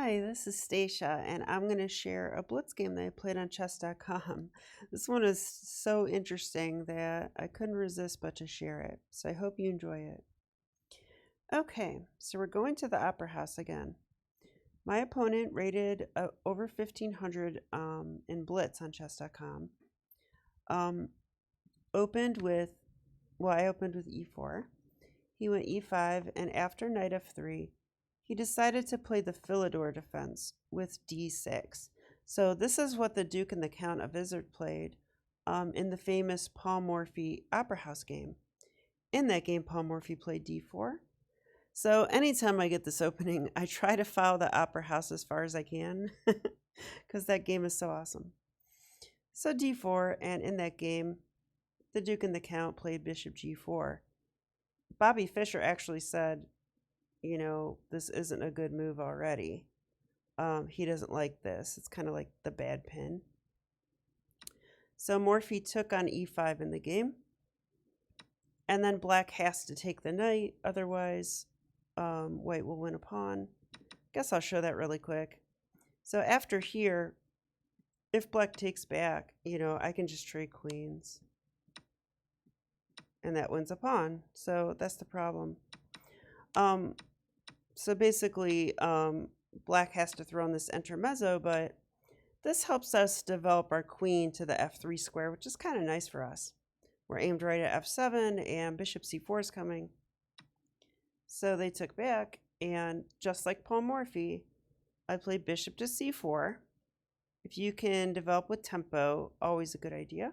Hi, this is Stacia, and I'm going to share a blitz game that I played on chess.com. This one is so interesting that I couldn't resist but to share it, so I hope you enjoy it. Okay, so we're going to the Opera House again. My opponent rated over 1500 in blitz on chess.com. Opened with, I opened with e4. He went e5, and after knight f3, he decided to play the Philidor defense with d6. So this is what the Duke and the Count of Izzard played in the famous Paul Morphy Opera House game. In that game, Paul Morphy played d4. So anytime I get this opening, I try to follow the Opera House as far as I can because that game is so awesome. So d4, and in that game, the Duke and the Count played bishop g4. Bobby Fischer actually said, you know, this isn't a good move already. He doesn't like this. It's kind of like the bad pin. So Morphy took on e5 in the game. And then black has to take the knight. Otherwise, white will win a pawn. Guess I'll show that really quick. So after here, if black takes back, you know, I can just trade queens. And that wins a pawn. So that's the problem. So basically, black has to throw in this intermezzo, but this helps us develop our queen to the f3 square, which is kind of nice for us. We're aimed right at f7, and bishop c4 is coming. So they took back, and just like Paul Morphy, I played bishop to c4. If you can develop with tempo, always a good idea.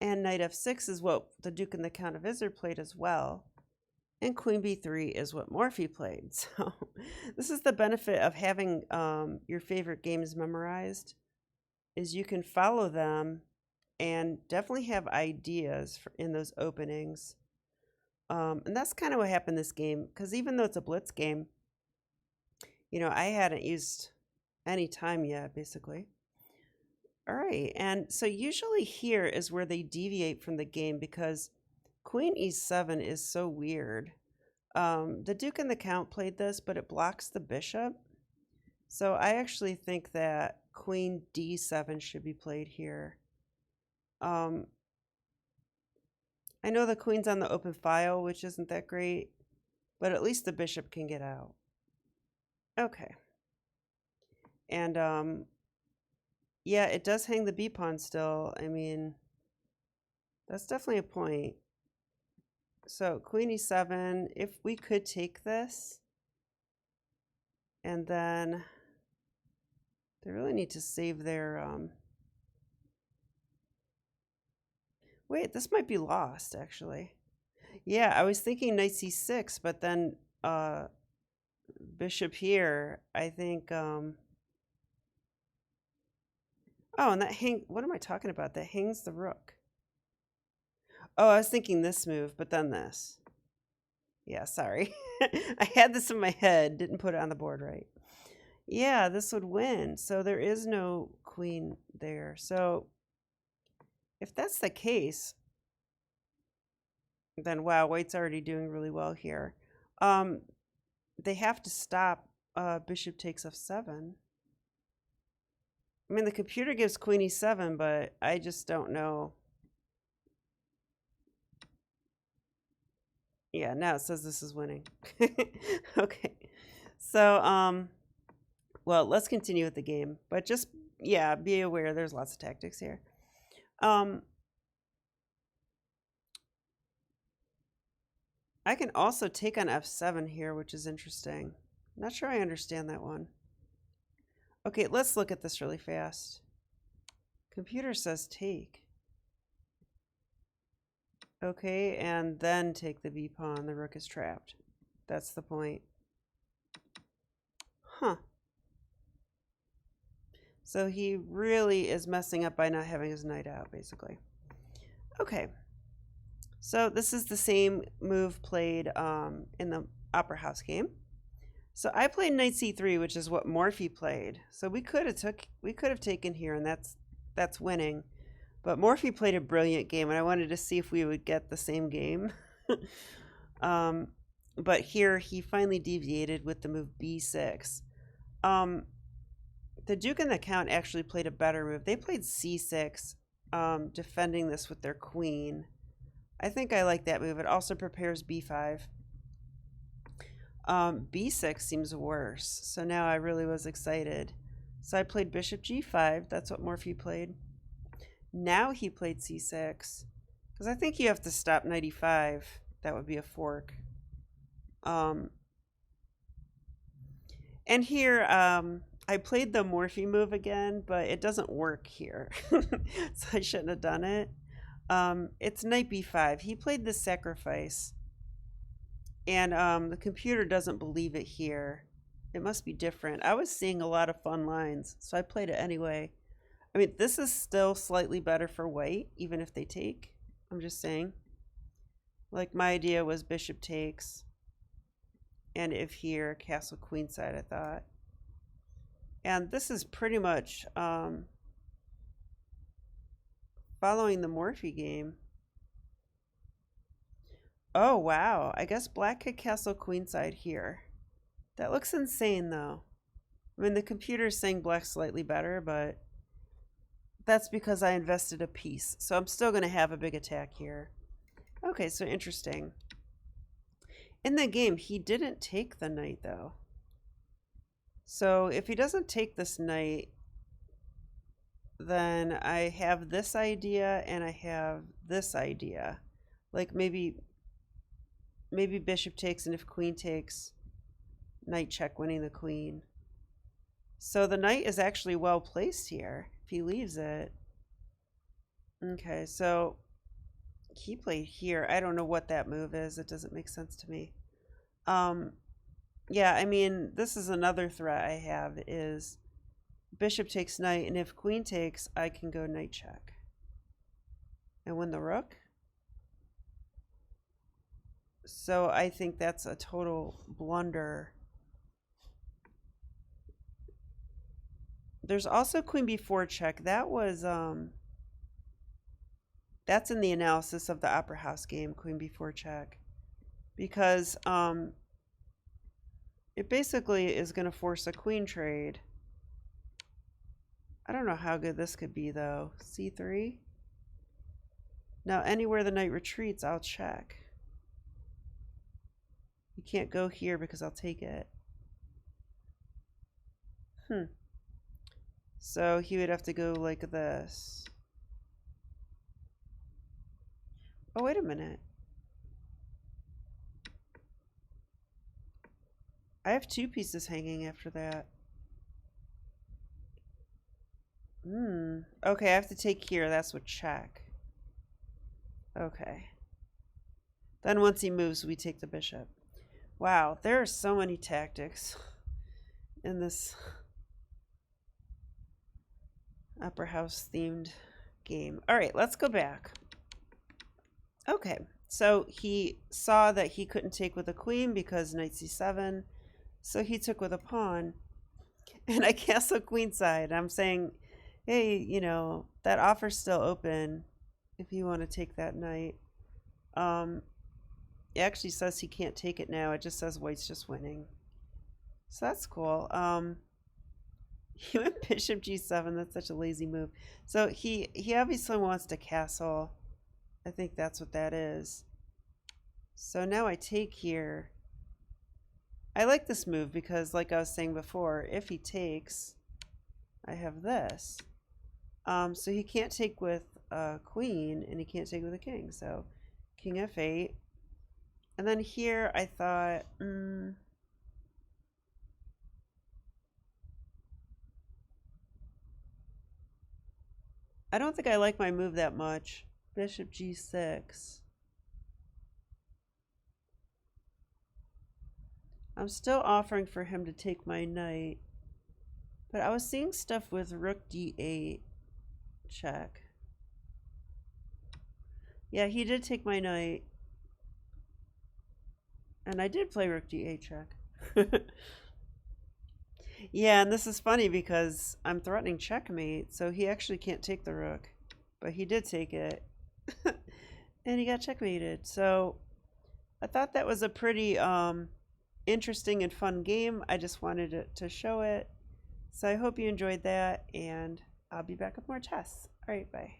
And knight f6 is what the Duke and the Count of Izzard played as well. And queen b3 is what Morphy played. So this is the benefit of having your favorite games memorized, is you can follow them and definitely have ideas in those openings. And that's kind of what happened this game, because even though it's a blitz game, you know, I hadn't used any time yet, basically. All right, and so usually here is where they deviate from the game, because queen e7 is so weird. The Duke and the Count played this, but it blocks the bishop. So I actually think that queen d7 should be played here. I know the queen's on the open file, which isn't that great, but at least the bishop can get out. Okay. And yeah, it does hang the b pawn still. I mean, that's definitely a point. So queen e7, if we could take this, and then they really need to save their, wait, this might be lost, actually. Yeah, I was thinking knight c6, but then bishop here, I think, oh, and that what am I talking about? That hangs the rook. Oh, I was thinking this move, but then this. Yeah, sorry. I had this in my head, didn't put it on the board right. Yeah, this would win. So there is no queen there. So if that's the case, then wow, white's already doing really well here. They have to stop bishop takes f7. I mean, the computer gives queen e7, but I just don't know. Yeah, now it says this is winning. Okay. So, well, let's continue with the game. But just, yeah, be aware there's lots of tactics here. I can also take on f7 here, which is interesting. Not sure I understand that one. Okay, let's look at this really fast. Computer says take. Okay, and then take the b pawn. The rook is trapped. That's the point. Huh. So he really is messing up by not having his knight out, basically. Okay. So this is the same move played in the Opera House game. So I played knight c3, which is what Morphy played. So we could have taken here, and that's winning. But Morphy played a brilliant game, and I wanted to see if we would get the same game. But here he finally deviated with the move b6. Um, the Duke and the Count actually played a better move. They played c6, defending this with their queen. I think I like that move. It also prepares b5. B6 seems worse. So now I really was excited. So I played bishop g5. That's what Morphy played. Now he played c6. Because I think you have to stop knight e5. That would be a fork. And here, I played the Morphy move again, but it doesn't work here. So I shouldn't have done it. It's knight b5. He played the sacrifice. And the computer doesn't believe it here. It must be different. I was seeing a lot of fun lines, so I played it anyway. I mean, this is still slightly better for white, even if they take. I'm just saying. Like, my idea was bishop takes. And if here, castle queenside, I thought. And this is pretty much following the Morphy game. Oh, wow. I guess black could castle queenside here. That looks insane, though. I mean, the computer's saying black's slightly better, but that's because I invested a piece. So I'm still going to have a big attack here. Okay, so interesting. In the game, he didn't take the knight, though. So if he doesn't take this knight, then I have this idea and I have this idea. Like maybe bishop takes, and if queen takes, knight check, winning the queen. So the knight is actually well placed here if he leaves it. Okay, so he played here. I don't know what that move is. It doesn't make sense to me. Yeah, I mean, this is another threat I have is bishop takes knight, and if queen takes, I can go knight check and win the rook. So I think that's a total blunder. There's also queen b4 check. That was that's in the analysis of the Opera House game, queen b4 check, because it basically is going to force a queen trade. I don't know how good this could be, though. c3. Now, anywhere the knight retreats, I'll check. You can't go here because I'll take it. So he would have to go like this. Oh, wait a minute. I have two pieces hanging after that. Okay, I have to take here. That's what check. Okay. Then once he moves, we take the bishop. Wow, there are so many tactics in this Opera House themed game. All right, let's go back. Okay, so he saw that he couldn't take with a queen because knight c7. So he took with a pawn. And I castle queenside. I'm saying, hey, you know, that offer's still open if you want to take that knight. It actually says he can't take it now. It just says white's just winning. So that's cool. He went bishop g7. That's such a lazy move. So he obviously wants to castle. I think that's what that is. So now I take here. I like this move because, like I was saying before, if he takes, I have this. So he can't take with a queen, and he can't take with a king. So king f8. And then here I thought, I don't think I like my move that much. Bishop g6. I'm still offering for him to take my knight. But I was seeing stuff with rook d8 check. Yeah, he did take my knight. And I did play rook d8 check. Yeah, and this is funny because I'm threatening checkmate, so he actually can't take the rook. But he did take it. And he got checkmated. So I thought that was a pretty interesting and fun game. I just wanted to show it. So I hope you enjoyed that, and I'll be back with more chess. All right, bye.